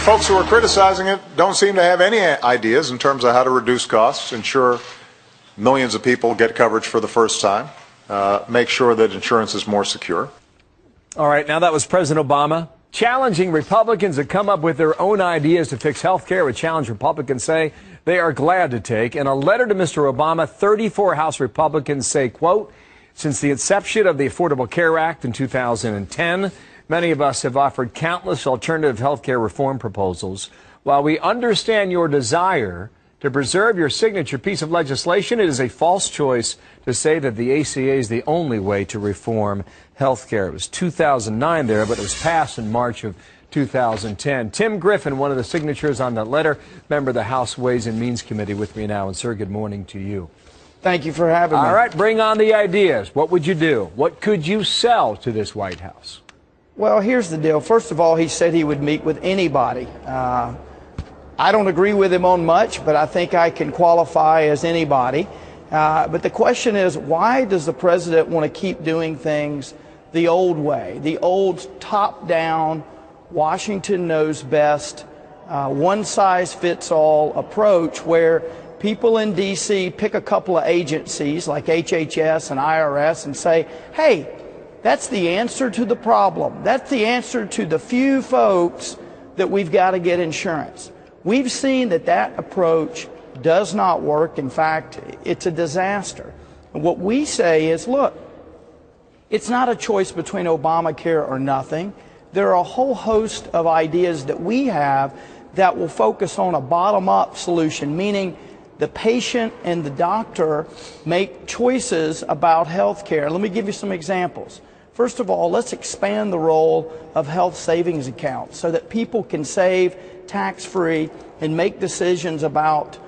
folks who are criticizing it don't seem to have any ideas in terms of how to reduce costs, ensure millions of people get coverage for the first time, make sure that insurance is more secure. All right, now that was President Obama challenging Republicans to come up with their own ideas to fix health care, a challenge Republicans say they are glad to take. In a letter to Mr. Obama, 34 House Republicans say, quote, since the inception of the Affordable Care Act in 2010, many of us have offered countless alternative health care reform proposals. While we understand your desire to preserve your signature piece of legislation, it is a false choice to say that the ACA is the only way to reform health care. It was 2009 there, but it was passed in March of 2010. Tim Griffin, one of the signatures on that letter, member of the House Ways and Means Committee, with me now. And, sir, good morning to you. Thank you for having me. All right, bring on the ideas. What would you do? What could you sell to this White House? Well, here's the deal. First of all, he said he would meet with anybody. I don't agree with him on much, but I think I can qualify as anybody. But the question is, why does the president want to keep doing things the old way, the old top-down, Washington knows best, one-size-fits-all approach where people in D.C. pick a couple of agencies like HHS and IRS and say, hey, that's the answer to the problem. That's the answer to the few folks that we've got to get insurance. We've seen that that approach does not work. In fact, it's a disaster. And what we say is, look, it's not a choice between Obamacare or nothing. There are a whole host of ideas that we have that will focus on a bottom-up solution, meaning the patient and the doctor make choices about health care. Let me give you some examples. First of all, let's expand the role of health savings accounts so that people can save tax-free and make decisions about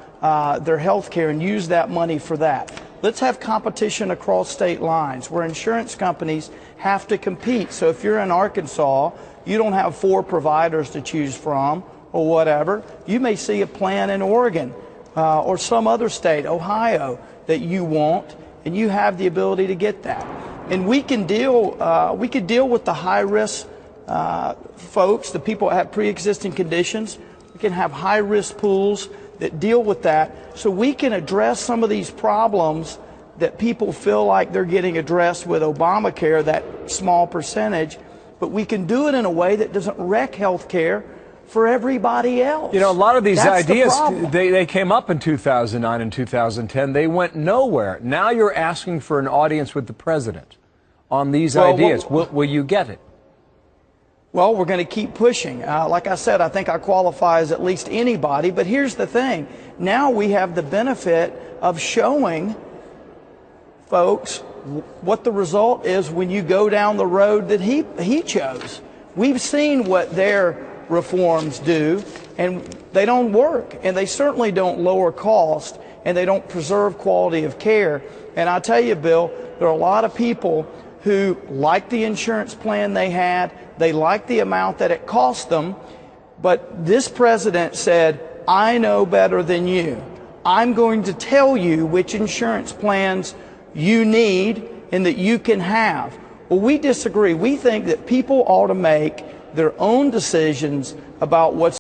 their health care and use that money for that. Let's have competition across state lines where insurance companies have to compete. So if you're in Arkansas, you don't have 4 providers to choose from or whatever. You may see a plan in Oregon or some other state, Ohio, that you want, and you have the ability to get that. And we can deal with the high-risk folks, the people that have pre-existing conditions. We can have high-risk pools that deal with that, so we can address some of these problems that people feel like they're getting addressed with Obamacare, that small percentage, but we can do it in a way that doesn't wreck health care for everybody else. You know, a lot of these ideas, they came up in 2009 and 2010. They went nowhere. Now you're asking for an audience with the president on these ideas. Will you get it? Well, we're going to keep pushing. Like I said, I think I qualify as at least anybody. But here's the thing. Now we have the benefit of showing folks what the result is when you go down the road that he chose. We've seen what their reforms do, and they don't work. And they certainly don't lower cost, and they don't preserve quality of care. And I tell you, Bill, there are a lot of people who like the insurance plan they had. They like the amount that it cost them. But this president said, I know better than you. I'm going to tell you which insurance plans you need and that you can have. Well, we disagree. We think that people ought to make their own decisions about what's